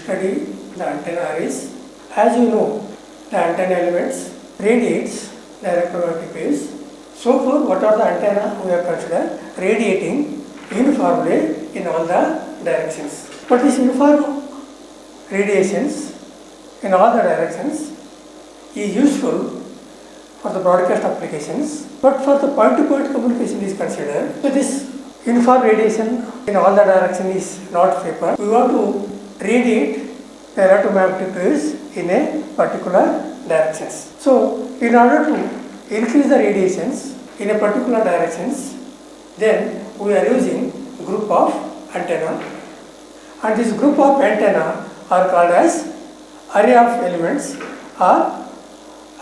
study the antenna arrays. As you know, the antenna elements radiates the electromagnetic waves. So far, what are the antenna we have considered? Radiating uniformly in all the directions. But this uniform radiations in all the directions is useful for the broadcast applications, but for the point-to-point communication is considered. So this uniform radiation in all the direction is not paper. We want to radiate the electromagnetic waves in a particular directions. So in order to increase the radiations in a particular directions, then we are using group of antenna, and this group of antenna are called as array of elements or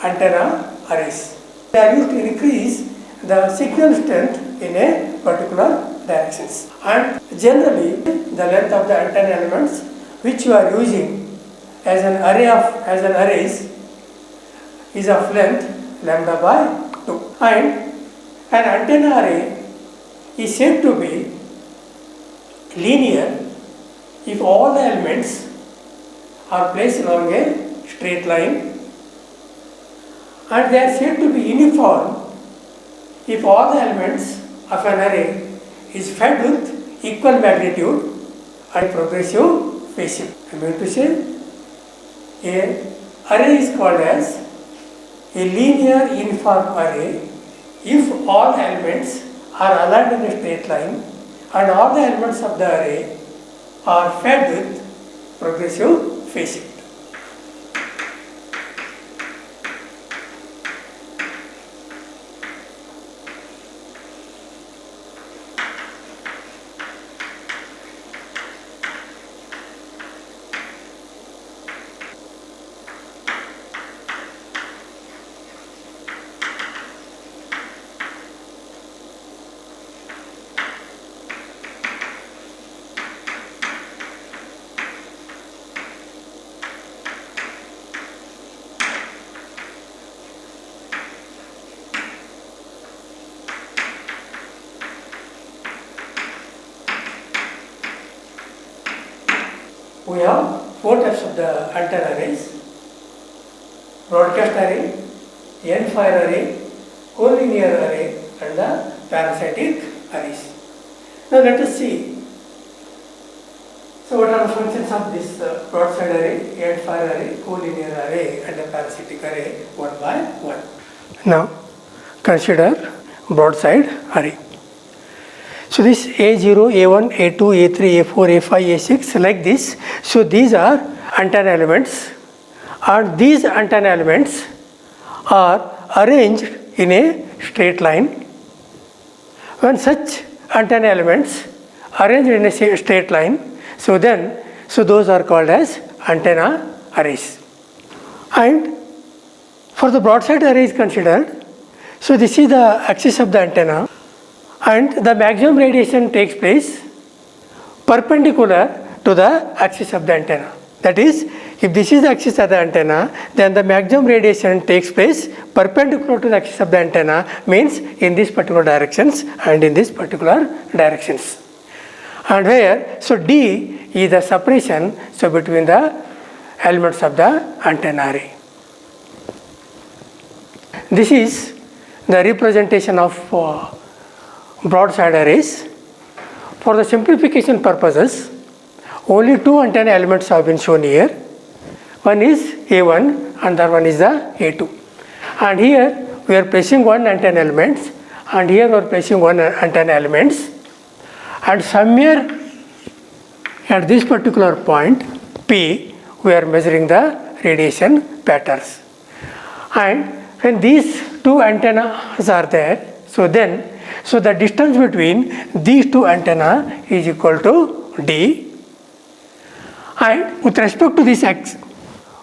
antenna arrays. They are used to increase the signal strength in a particular directions. And generally, the length of the antenna elements which you are using as an arrays is of length lambda by 2. And an antenna array is said to be linear if all the elements are placed along a straight line, and they are said to be uniform if all the elements of an array is fed with equal magnitude and progressive phase shift. I mean to say, an array is called as a linear uniform array if all the elements are aligned in a straight line and all the elements of the array are fed with progressive phase shift. We have four types of the antenna arrays: broadcast array, end-fire array, collinear array, and the parasitic arrays. Now let us see. So what are the functions of this broadside array, end-fire array, collinear array, and the parasitic array one by one? Now consider broadside array. So this A0, A1, A2, A3, A4, A5, A6 like this. So these are antenna elements, and these antenna elements are arranged in a straight line. When such antenna elements arranged in a straight line, so those are called as antenna arrays. And for the broadside array is considered, so this is the axis of the antenna, and the maximum radiation takes place perpendicular to the axis of the antenna. That is, if this is the axis of the antenna, then the maximum radiation takes place perpendicular to the axis of the antenna, means in these particular directions and in these particular directions. And where, so D is the separation between the elements of the antenna array. This is the representation of broadside arrays. For the simplification purposes, only two antenna elements have been shown here. One is A1 and the other one is the A2. And here we are placing one antenna element, and here we are placing one antenna elements, and somewhere at this particular point P we are measuring the radiation patterns. And when these two antennas are there, so the distance between these two antenna is equal to D, and with respect to this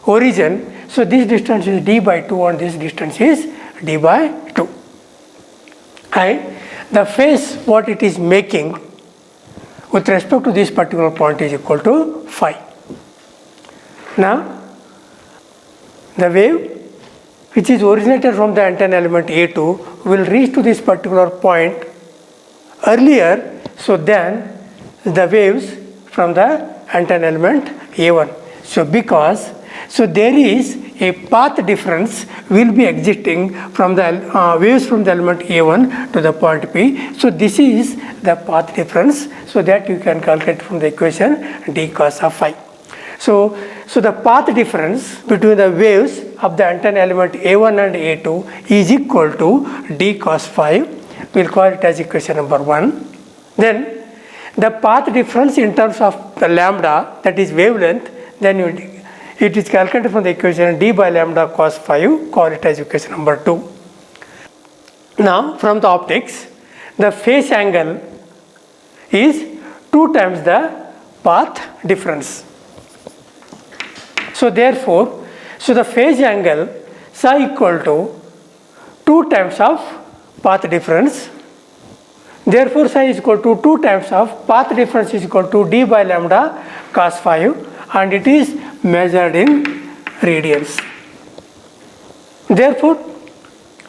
origin, so this distance is D by 2 and this distance is D by 2. And the phase what it is making with respect to this particular point is equal to phi. Now, the wave which is originated from the antenna element A2 will reach to this particular point earlier, so then the waves from the antenna element A1. So because there is a path difference will be existing from the waves from the element A1 to the point P. So this is the path difference. So that you can calculate from the equation d cos of phi. So the path difference between the waves of the antenna element A1 and A2 is equal to d cos phi. We'll call it as equation number 1. Then the path difference in terms of the lambda, that is wavelength, then it is calculated from the equation d by lambda cos phi. Call it as equation number 2. Now from the optics, the phase angle is 2 times the path difference. So therefore, the phase angle psi equal to 2 times of path difference. Therefore, psi is equal to 2 times of path difference is equal to d by lambda cos phi, and it is measured in radians. Therefore,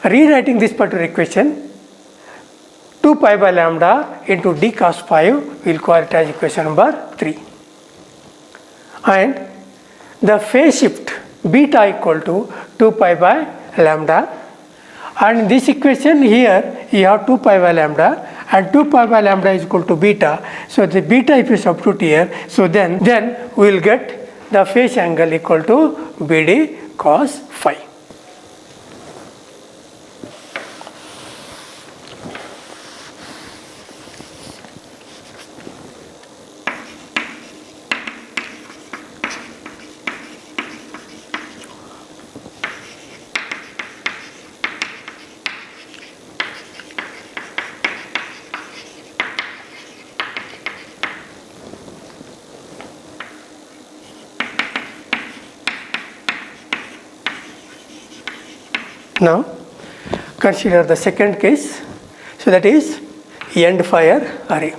rewriting this particular equation, 2 pi by lambda into d cos phi, we will call it as equation number 3. And the phase shift beta equal to 2 pi by lambda, and in this equation here you have 2 pi by lambda, and 2 pi by lambda is equal to beta. So the beta if you substitute here, so then we will get the phase angle equal to BD cos phi. Now consider the second case, so that is end fire array.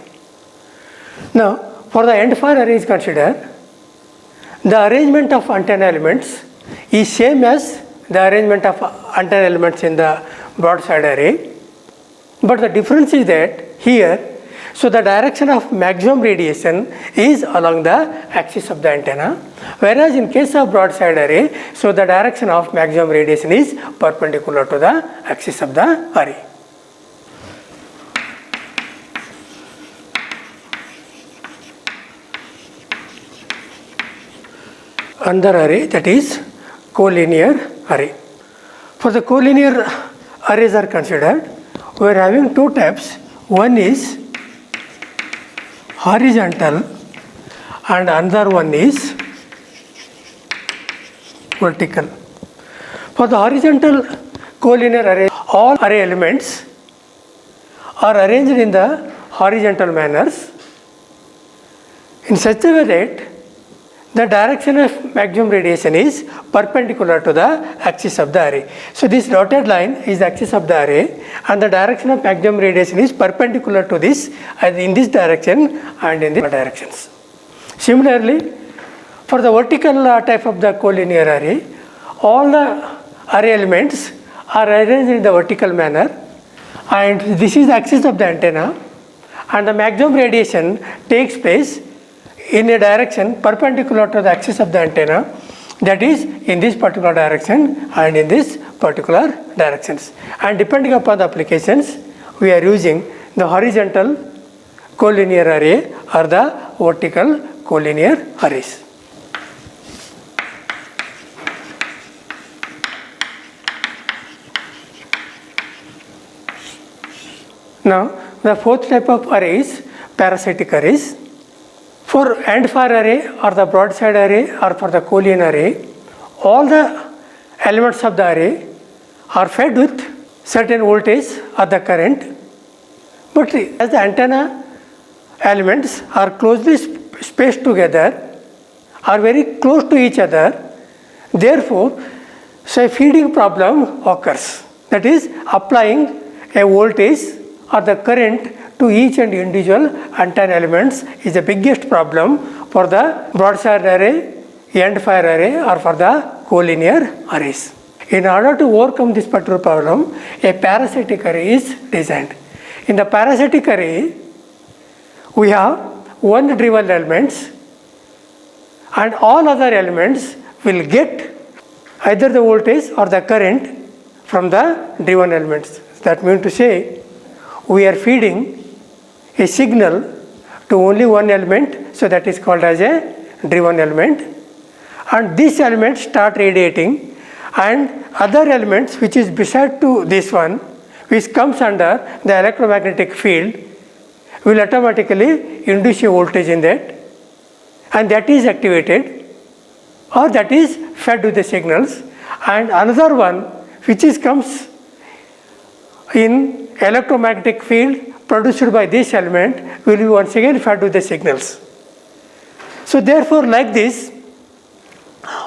Now for the end fire array is considered, the arrangement of antenna elements is same as the arrangement of antenna elements in the broadside array, but the difference is that here, so the direction of maximum radiation is along the axis of the antenna, whereas in case of broadside array, so the direction of maximum radiation is perpendicular to the axis of the array. Another array, that is collinear array. For the collinear arrays are considered, we are having two types. One is horizontal and another one is vertical. For the horizontal collinear array, all array elements are arranged in the horizontal manners in such a way that the direction of maximum radiation is perpendicular to the axis of the array. So this dotted line is the axis of the array, and the direction of maximum radiation is perpendicular to this in this direction and in the directions. Similarly, for the vertical type of the collinear array, all the array elements are arranged in the vertical manner, and this is the axis of the antenna, and the maximum radiation takes place in a direction perpendicular to the axis of the antenna, that is in this particular direction and in this particular directions. And depending upon the applications, we are using the horizontal collinear array or the vertical collinear arrays. Now the fourth type of array is parasitic arrays. For end fire array or the broadside array or for the collinear array, all the elements of the array are fed with certain voltage or the current, but as the antenna elements are closely spaced together, are very close to each other, therefore, so a feeding problem occurs. That is, applying a voltage or the current to each and individual antenna elements is the biggest problem for the broadside array, end fire array or for the collinear arrays. In order to overcome this particular problem, a parasitic array is designed. In the parasitic array, we have one driven elements and all other elements will get either the voltage or the current from the driven elements. That means to say, we are feeding a signal to only one element, so that is called as a driven element, and this element start radiating, and other elements which is beside to this one, which comes under the electromagnetic field, will automatically induce a voltage in that, and that is activated or that is fed with the signals, and another one which is comes in electromagnetic field produced by this element will be once again fed with the signals. So therefore, like this,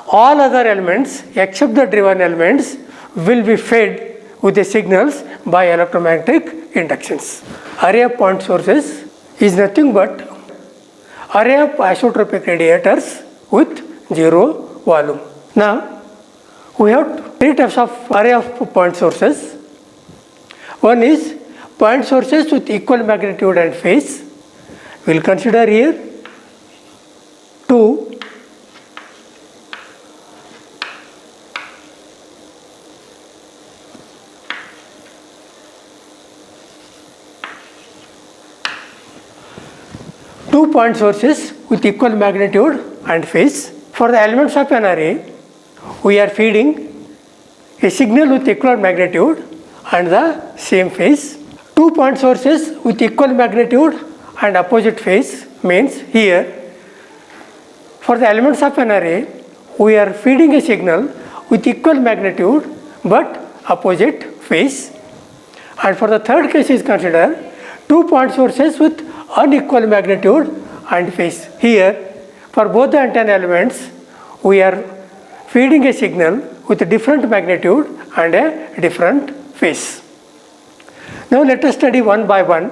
all other elements except the driven elements will be fed with the signals by electromagnetic inductions. Array of point sources is nothing but array of isotropic radiators with zero volume. Now, we have three types of array of point sources. One is point sources with equal magnitude and phase. We will consider here two point sources with equal magnitude and phase. For the elements of an array, we are feeding a signal with equal magnitude and the same phase. 2 point sources with equal magnitude and opposite phase means here, for the elements of an array, we are feeding a signal with equal magnitude but opposite phase. And for the third case is considered 2 point sources with unequal magnitude and phase. Here, for both the antenna elements, we are feeding a signal with a different magnitude and a different phase. Now let us study one by one.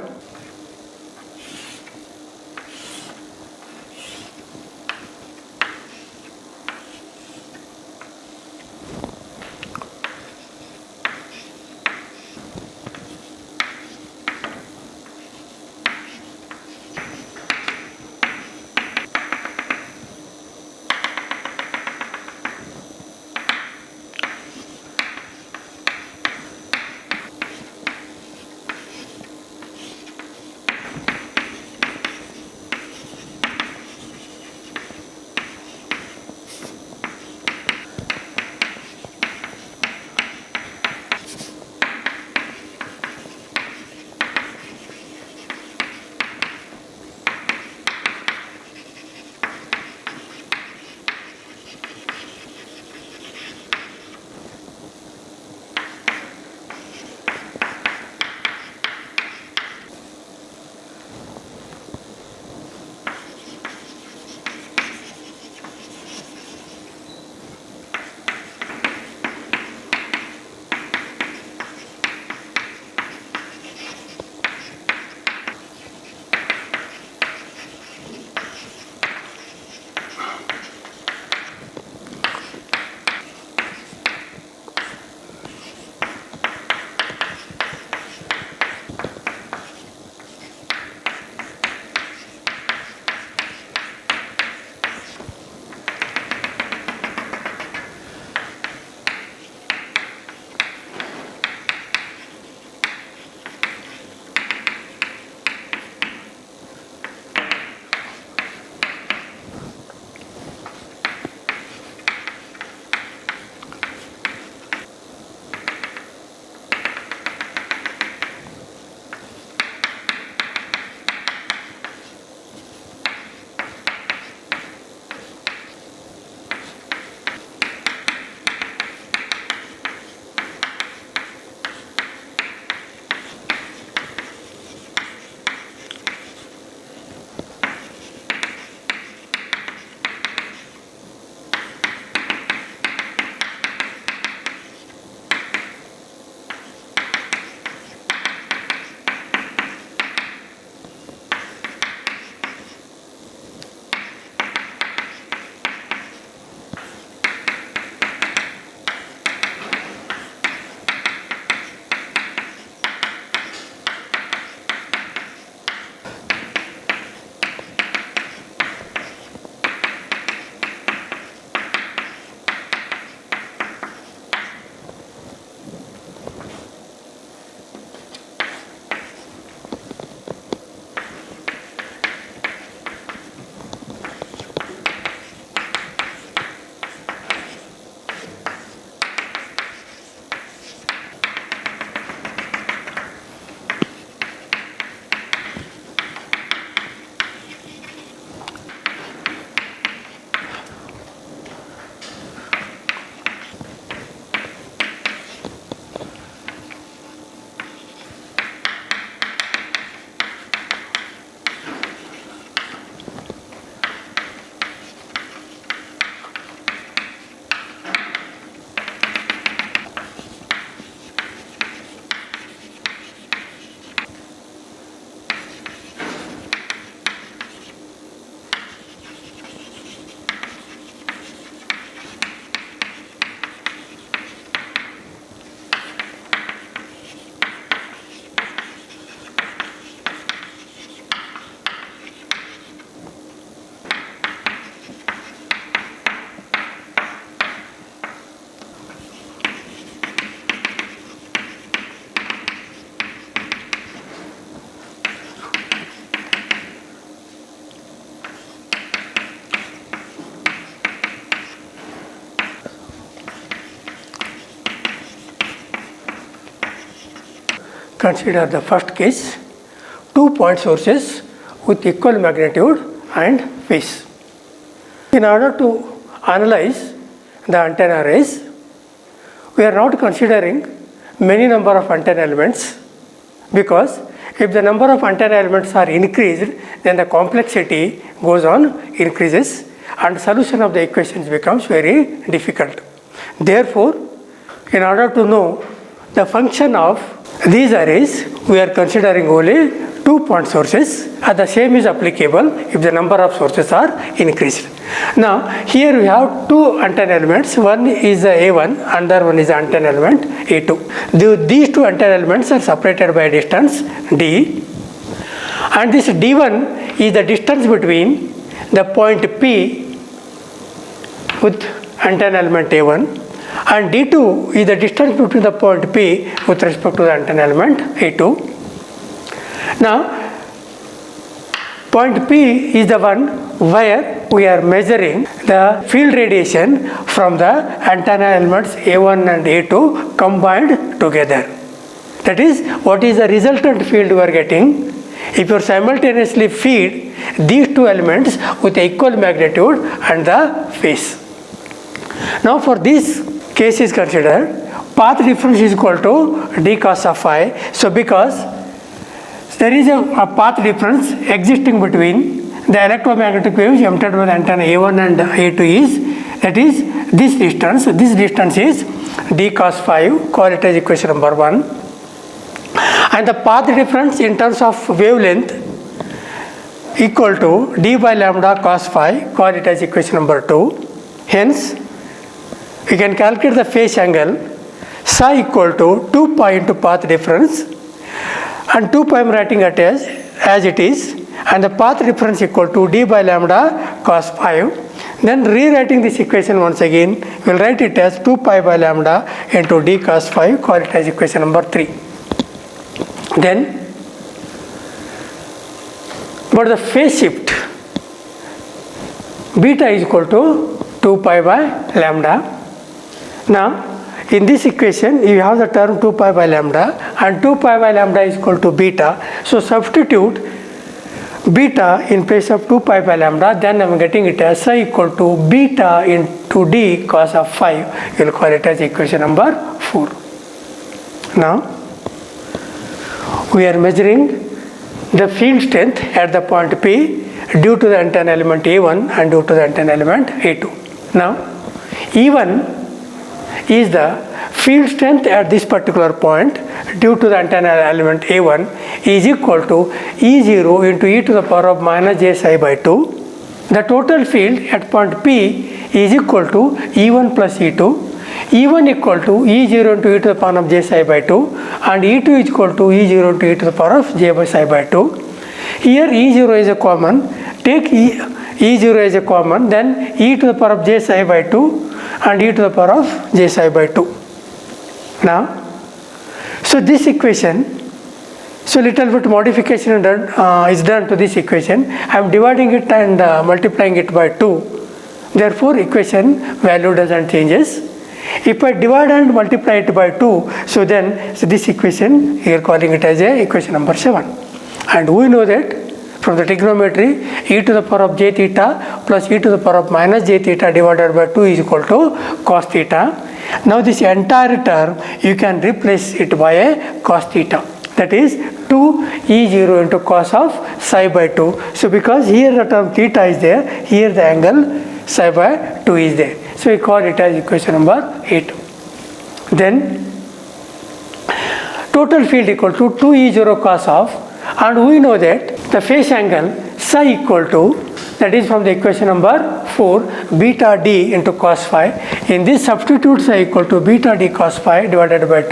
consider the first case, 2 point sources with equal magnitude and phase. In order to analyze the antenna arrays, we are not considering many number of antenna elements, because if the number of antenna elements are increased, then the complexity goes on increases and solution of the equations becomes very difficult. Therefore, in order to know the function of these arrays, we are considering only 2 point sources, and the same is applicable if the number of sources are increased. Now, here we have 2 antenna elements, one is the A1, another one is the antenna element A2. These 2 antenna elements are separated by a distance D, and this D1 is the distance between the point P with antenna element A1, and D2 is the distance between the point P with respect to the antenna element A2. Now, point P is the one where we are measuring the field radiation from the antenna elements A1 and A2 combined together. That is, what is the resultant field we are getting if you simultaneously feed these 2 elements with equal magnitude and the phase. Now, for this case is considered, path difference is equal to d cos of phi. So, because there is a path difference existing between the electromagnetic waves emitted by the antenna A1 and A2 is, that is this distance. This distance is d cos phi, call it as equation number 1. And the path difference in terms of wavelength equal to d by lambda cos phi, call it as equation number 2. Hence, we can calculate the phase angle psi equal to 2 pi into path difference, and 2 pi I am writing it as it is, and the path difference equal to d by lambda cos phi. Then rewriting this equation once again, we will write it as 2 pi by lambda into d cos phi, call it as equation number 3. Then, but the phase shift beta is equal to 2 pi by lambda. Now, in this equation, you have the term 2 pi by lambda, and 2 pi by lambda is equal to beta. So, substitute beta in place of 2 pi by lambda, then I am getting it as psi equal to beta into d cos of phi. You will call it as equation number 4. Now, we are measuring the field strength at the point P due to the antenna element A1 and due to the antenna element A2. Now, E1 is the field strength at this particular point due to the antenna element A1 is equal to E0 into e to the power of minus j psi by 2. The total field at point P is equal to E1 plus E2. E1 equal to E0 into e to the power of j psi by 2, and E2 is equal to E0 into e to the power of j by psi by 2. Here E0 is a common. Take E0 as a common, then e to the power of j psi by 2 and e to the power of j psi by 2. Now, so this equation, so little bit modification is done to this equation. I am dividing it and multiplying it by 2. Therefore, equation value doesn't changes. If I divide and multiply it by 2, so this equation, here calling it as a equation number 7. And we know that from the trigonometry, e to the power of j theta plus e to the power of minus j theta divided by 2 is equal to cos theta. Now, this entire term you can replace it by a cos theta, that is 2 E0 into cos of psi by 2. So, because here the term theta is there, here the angle psi by 2 is there. So, we call it as equation number 8. Then, total field equal to 2 E0 cos of, and we know that the phase angle psi equal to, that is from the equation number 4, beta d into cos phi. In this, substitute psi equal to beta d cos phi divided by 2,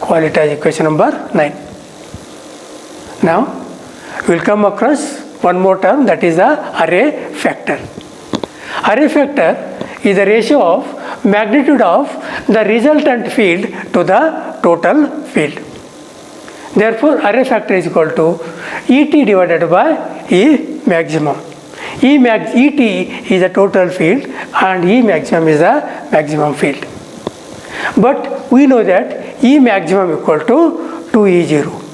call it as equation number 9. Now, we will come across one more term, that is the array factor. Array factor is the ratio of magnitude of the resultant field to the total field. Therefore, array factor is equal to ET divided by E maximum. ET is the total field and E maximum is the maximum field. But we know that E maximum equal to 2E0.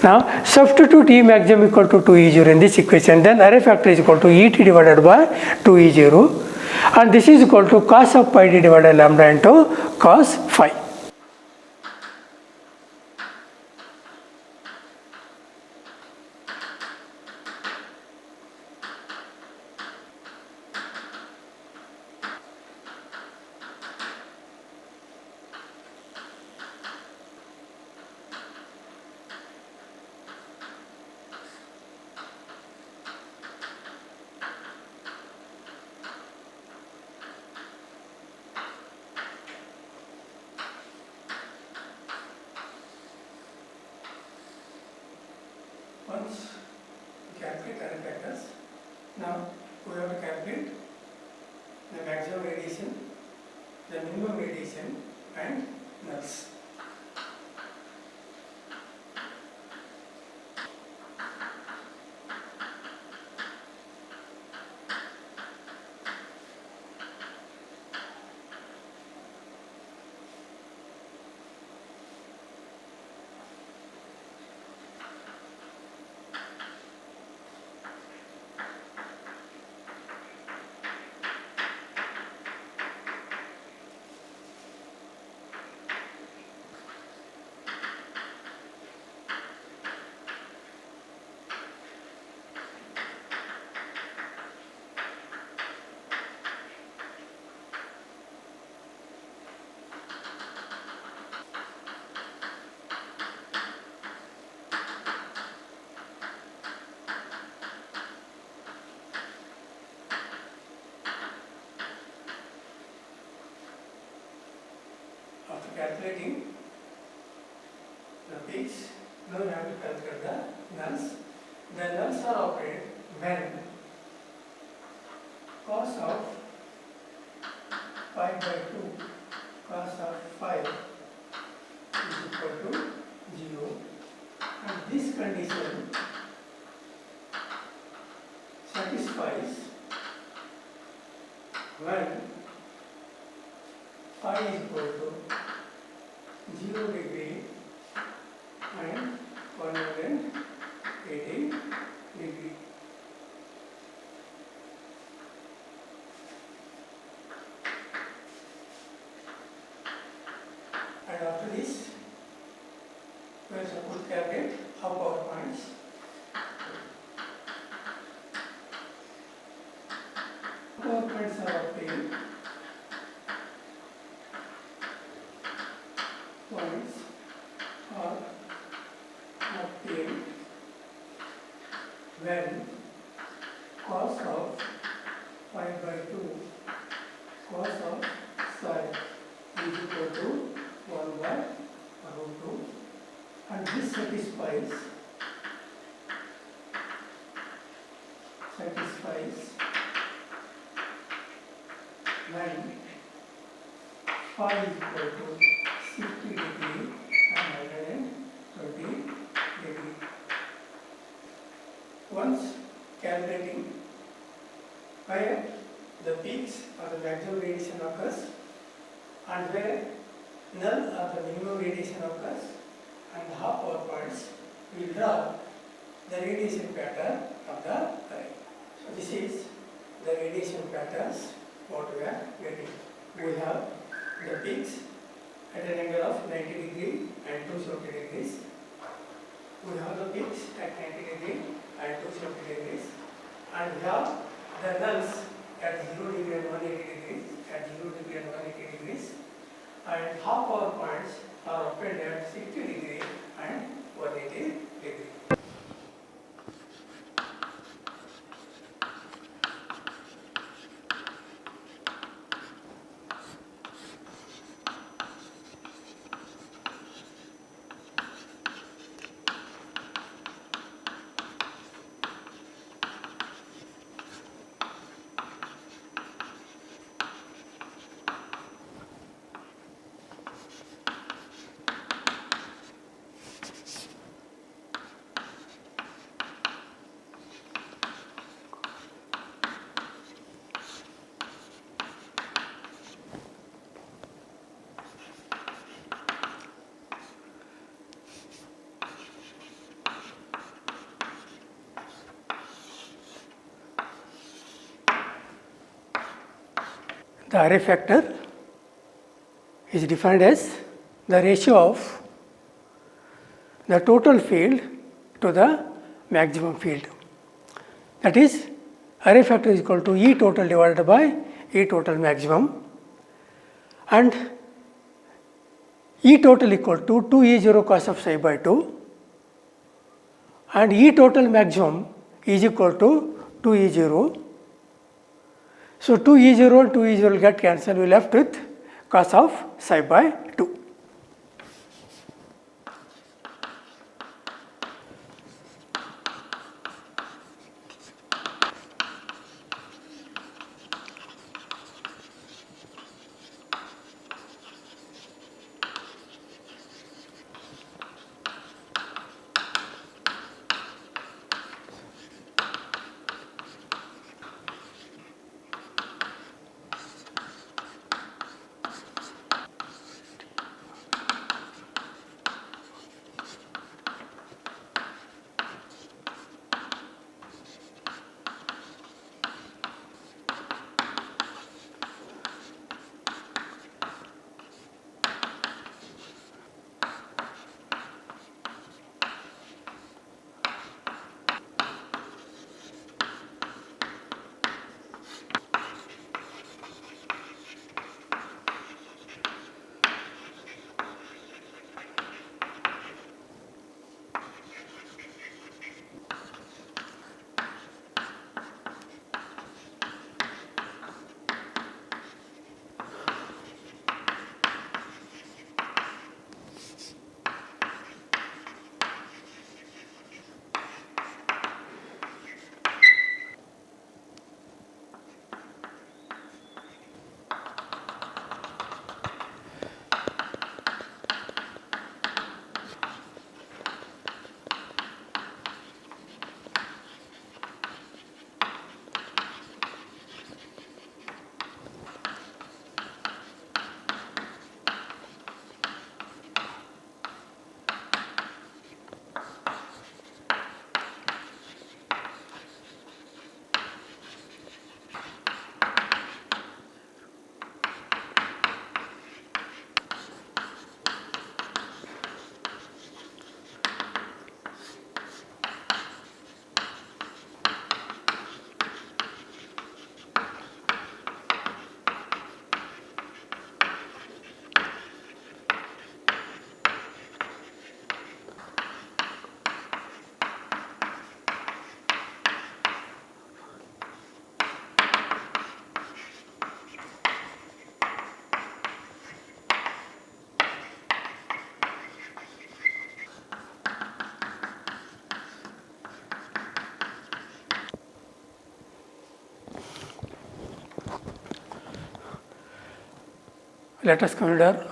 Now substitute E maximum equal to 2E0 in this equation, then array factor is equal to ET divided by 2E0, and this is equal to cos of pi d divided lambda into cos phi. Once we calculate array factors, now we have to calculate the maximum radiation, the minimum radiation, and nulls. After calculating the peaks, now we have to calculate the nulls. The nulls are obtained when cos of pi by 2 cos of phi is equal to 0, and this condition satisfies when phi is equal to 0 degree and 180 degree. And after this, we are supposed to calculate half power points. Power points are obtained points are obtained when cos of pi by 2 cos of psi is equal to 1 by root 2, and this satisfies when phi is equal to 60 degree and 120 degree. Once calculating where the peaks or the maximum radiation occurs and where null or the minimum radiation occurs and the half power points, we will draw the radiation pattern of the array. So this is the radiation patterns what we are getting. We have the peaks at an angle of 90 degree and 270 degrees. We have the peaks at 90 degree and 270 degrees, and we have the nulls at 0 degree and 180 degrees, at 0 degree and 180 degrees, and half power points are obtained at 60 degree and 180 degree. The array factor is defined as the ratio of the total field to the maximum field. That is, array factor is equal to E total divided by E total maximum, and E total equal to 2E0 cos of psi by 2, and E total maximum is equal to 2E0. So 2E0 and 2E0 will get cancelled, we are left with cos of psi by 2. Let us consider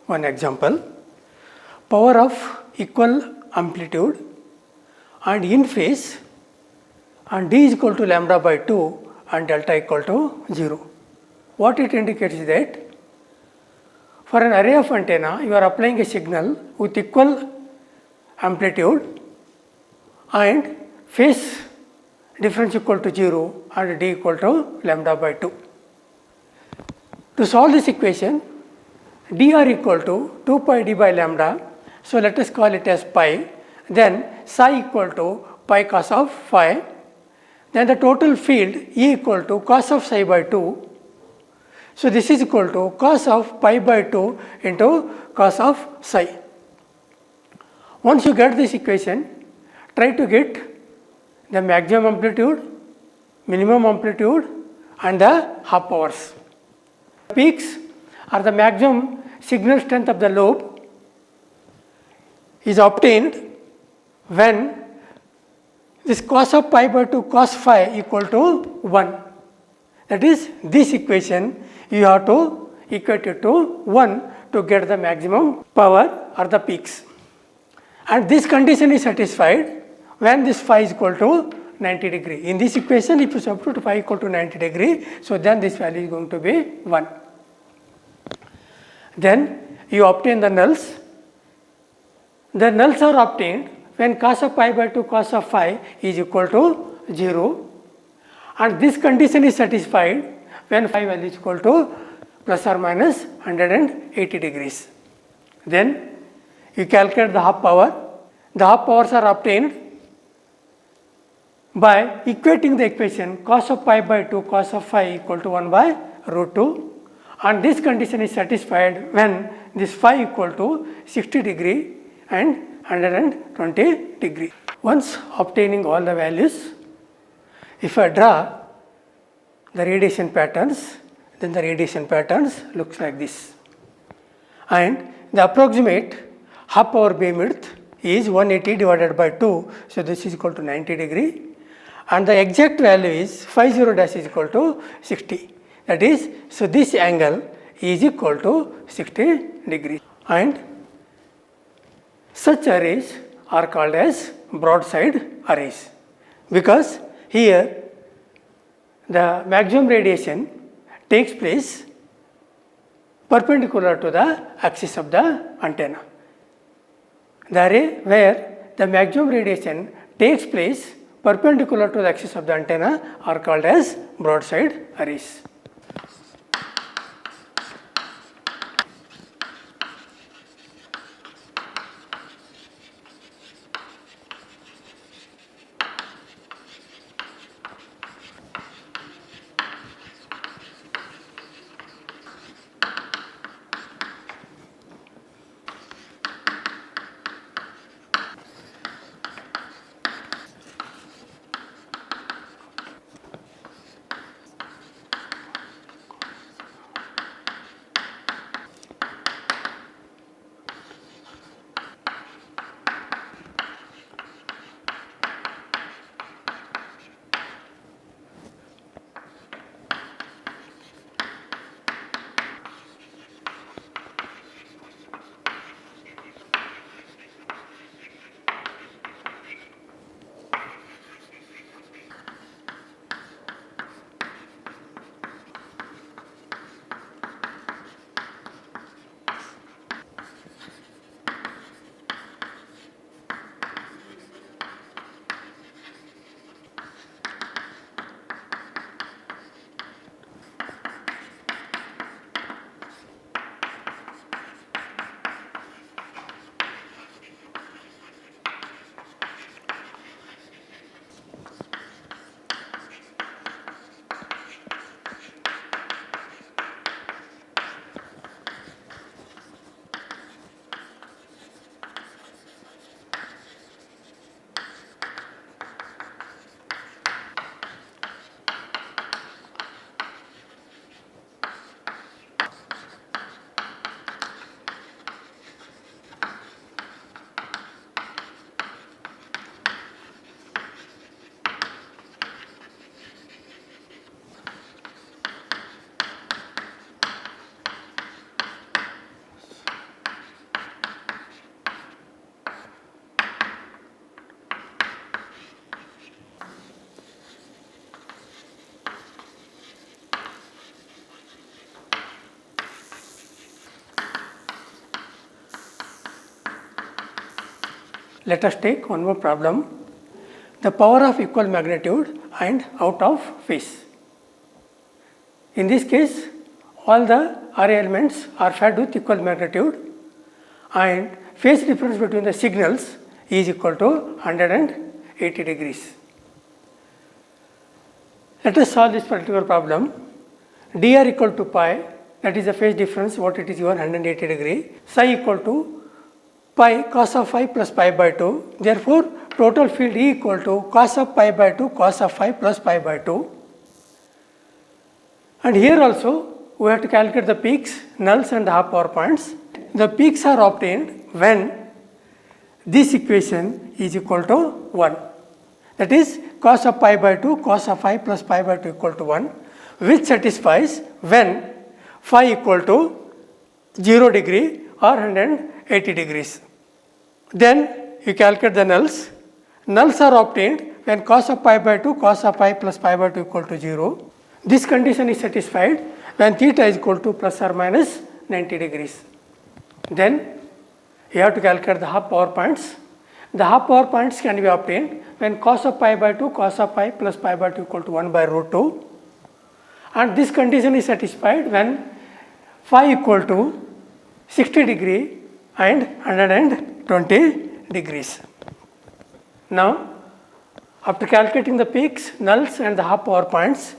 one example. Power of equal amplitude and in phase, and d is equal to lambda by 2 and delta equal to 0. What it indicates is that for an array of antenna, you are applying a signal with equal amplitude and phase difference equal to 0 and d equal to lambda by 2. To solve this equation, dr equal to 2 pi d by lambda, so let us call it as pi, then psi equal to pi cos of phi, then the total field E equal to cos of psi by 2. So this is equal to cos of pi by 2 into cos of psi. Once you get this equation, try to get the maximum amplitude, minimum amplitude and the half powers. Peaks are the maximum signal strength of the lobe is obtained when this cos of pi by 2 cos phi equal to 1. That is, this equation you have to equate it to 1 to get the maximum power or the peaks. And this condition is satisfied when this phi is equal to 90 degree. In this equation, if you substitute phi equal to 90 degree, so then this value is going to be 1. Then you obtain the nulls. The nulls are obtained when cos of pi by 2 cos of phi is equal to 0, and this condition is satisfied when phi value is equal to plus or minus 180 degrees. Then you calculate the half power. The half powers are obtained by equating the equation cos of pi by 2 cos of phi equal to 1 by root 2, and this condition is satisfied when this phi equal to 60 degree and 120 degree. Once obtaining all the values, if I draw the radiation patterns, then the radiation patterns looks like this, and the approximate half power beam width is 180 divided by 2, so this is equal to 90 degree, and the exact value is phi 0 dash is equal to 60. That is, so this angle is equal to 60 degrees, and such arrays are called as broadside arrays, because here the maximum radiation takes place perpendicular to the axis of the antenna. The array where the maximum radiation takes place perpendicular to the axis of the antenna are called as broadside arrays. Let us take one more problem, the power of equal magnitude and out of phase. In this case, all the array elements are fed with equal magnitude and phase difference between the signals is equal to 180 degrees. Let us solve this particular problem. Dr equal to pi, that is the phase difference, what it is given 180 degree, psi equal to pi cos of phi plus pi by 2. Therefore, total field E equal to cos of pi by 2 cos of phi plus pi by 2. And here also we have to calculate the peaks, nulls and half power points. The peaks are obtained when this equation is equal to 1. That is cos of pi by 2 cos of phi plus pi by 2 equal to 1, which satisfies when phi equal to 0 degree or 180 degrees. Then you calculate the nulls. Nulls are obtained when cos of pi by 2 cos of phi plus pi by 2 equal to 0. This condition is satisfied when theta is equal to plus or minus 90 degrees. Then you have to calculate the half power points. The half power points can be obtained when cos of pi by 2 cos of phi plus pi by 2 equal to 1 by root 2, and this condition is satisfied when phi equal to 60 degree and 120 degrees. Now, after calculating the peaks, nulls and the half power points,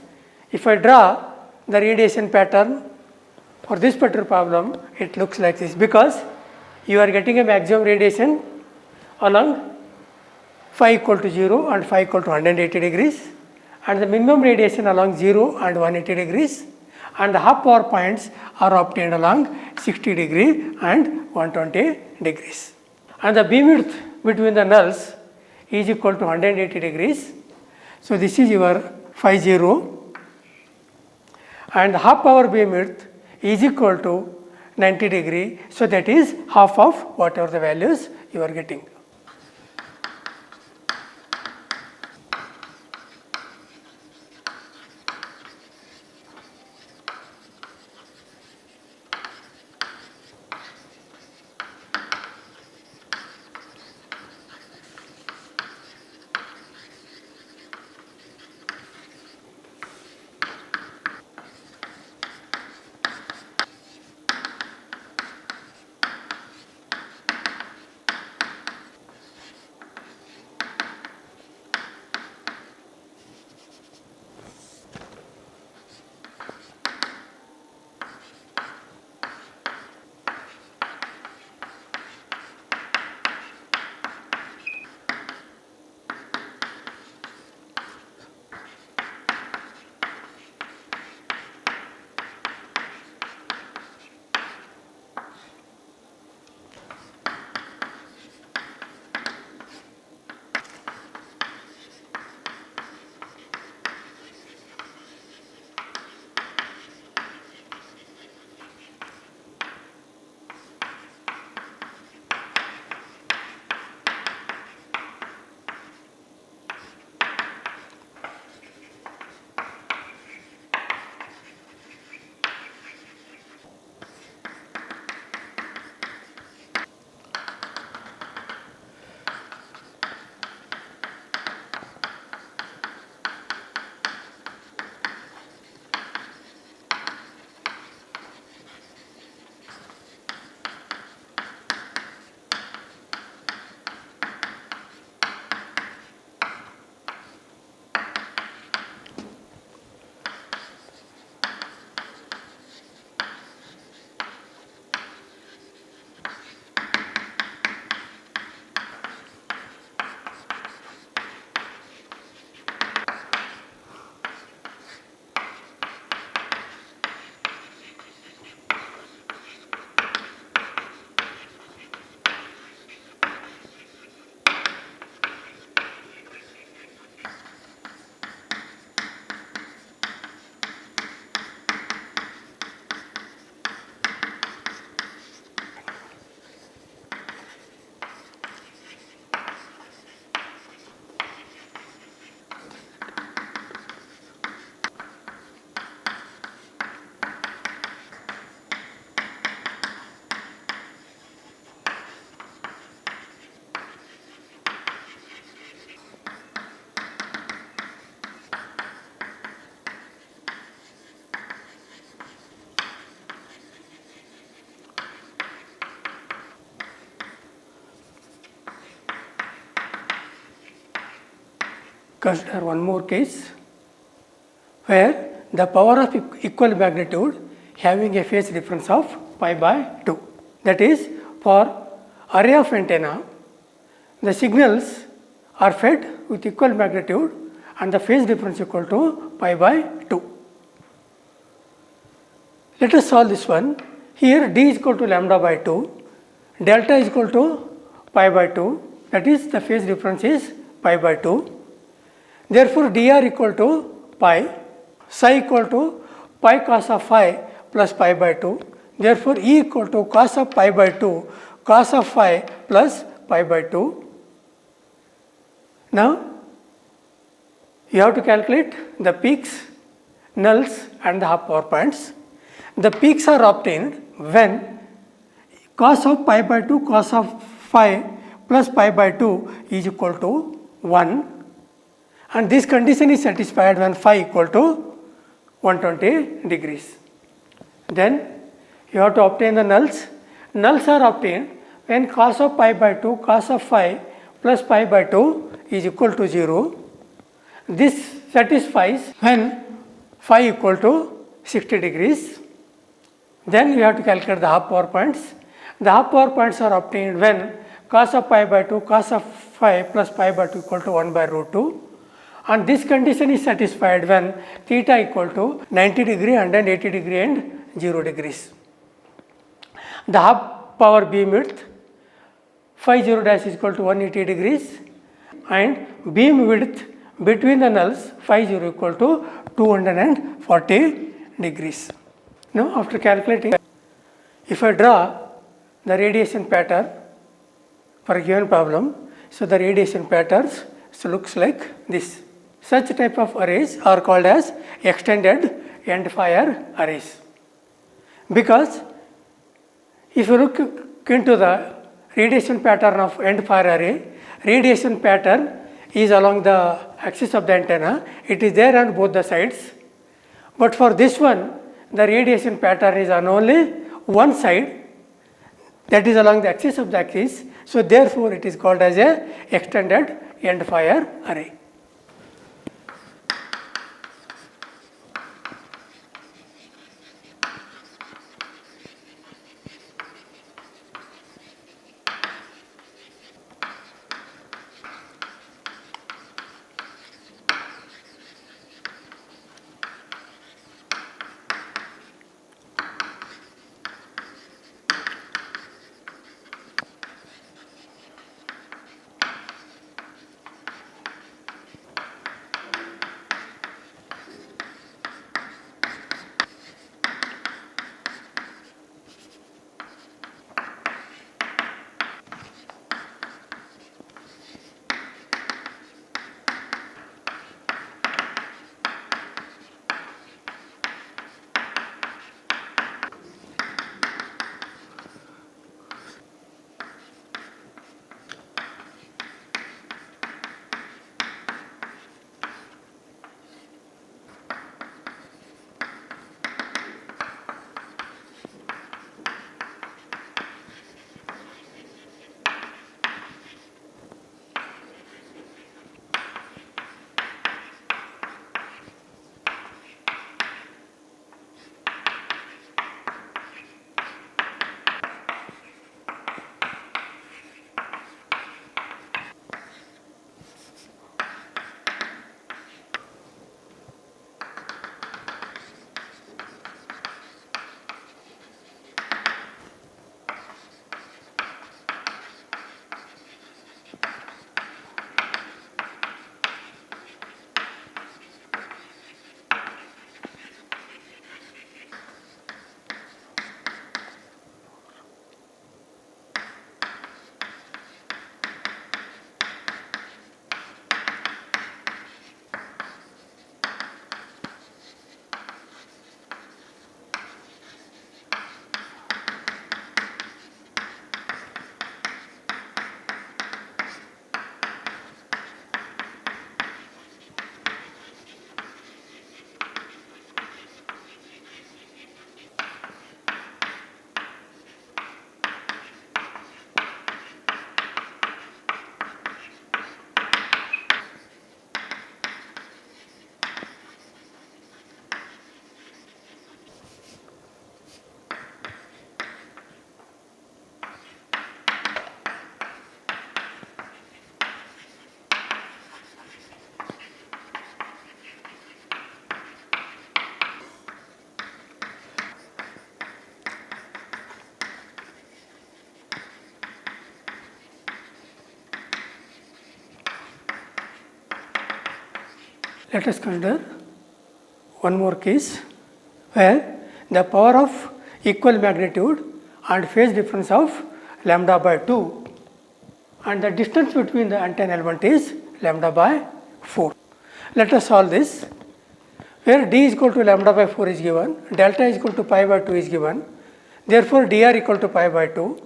if I draw the radiation pattern for this particular problem, it looks like this, because you are getting a maximum radiation along phi equal to 0 and phi equal to 180 degrees, and the minimum radiation along 0 and 180 degrees, and the half power points are obtained along 60 degree and 120 degrees. And the beam width between the nulls is equal to 180 degrees. So, this is your phi 0, and the half power beam width is equal to 90 degree. So, that is half of whatever the values you are getting. Consider one more case where the power of equal magnitude having a phase difference of pi by 2. That is, for array of antenna, the signals are fed with equal magnitude and the phase difference equal to pi by 2. Let us solve this one. Here d is equal to lambda by 2, delta is equal to pi by 2, that is the phase difference is pi by 2. Therefore, dr equal to pi, psi equal to pi cos of phi plus pi by 2. Therefore, E equal to cos of pi by 2 cos of phi plus pi by 2. Now, you have to calculate the peaks, nulls and the half power points. The peaks are obtained when cos of pi by 2 cos of phi plus pi by 2 is equal to 1, and this condition is satisfied when phi equal to 120 degrees. Then you have to obtain the nulls. Nulls are obtained when cos of pi by 2 cos of phi plus pi by 2 is equal to 0. This satisfies when phi equal to 60 degrees. Then you have to calculate the half power points. The half power points are obtained when cos of pi by 2 cos of phi plus pi by 2 equal to 1 by root 2. And this condition is satisfied when theta equal to 90 degree and then 80 degree and 0 degrees. The half power beam width phi 0 dash is equal to 180 degrees and beam width between the nulls phi 0 equal to 240 degrees. Now after calculating, if I draw the radiation pattern for a given problem, so the radiation patterns looks like this. Such type of arrays are called as extended end fire arrays, because if you look into the radiation pattern of end fire array, radiation pattern is along the axis of the antenna, it is there on both the sides, but for this one the radiation pattern is on only one side, that is along the axis of the axis, so therefore it is called as a extended end fire array. Let us consider one more case where the power of equal magnitude and phase difference of lambda by 2 and the distance between the antenna element is lambda by 4. Let us solve this, where d is equal to lambda by 4 is given, delta is equal to pi by 2 is given, therefore dr equal to pi by 2,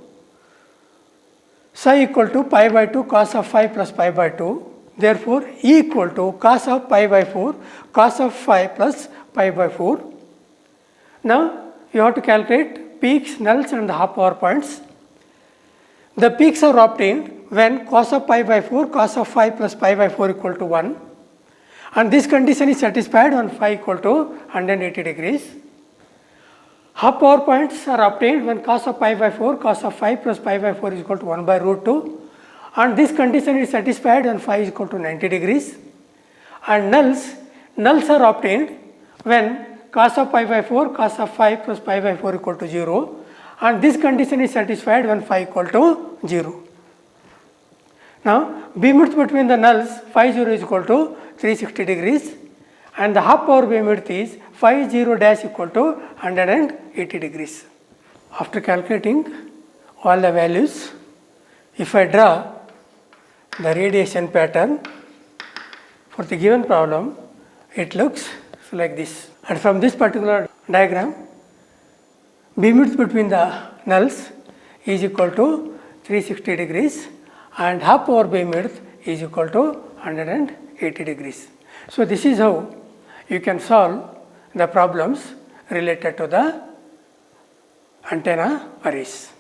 psi equal to pi by 2 cos of phi plus pi by 2, Therefore, E equal to cos of pi by 4 cos of phi plus pi by 4. Now, you have to calculate peaks, nulls and the half power points. The peaks are obtained when cos of pi by 4 cos of phi plus pi by 4 equal to 1, and this condition is satisfied when phi equal to 180 degrees. Half power points are obtained when cos of pi by 4 cos of phi plus pi by 4 is equal to 1 by root 2, and this condition is satisfied when phi is equal to 90 degrees. And nulls are obtained when cos of pi by 4 cos of phi plus pi by 4 equal to 0, and this condition is satisfied when phi equal to 0. Now, beam width between the nulls phi 0 is equal to 360 degrees, and the half power beam width is phi 0 dash equal to 180 degrees. After calculating all the values, if I draw the radiation pattern for the given problem, it looks like this. And from this particular diagram, beam width between the nulls is equal to 360 degrees and half power beam width is equal to 180 degrees. So, this is how you can solve the problems related to the antenna arrays.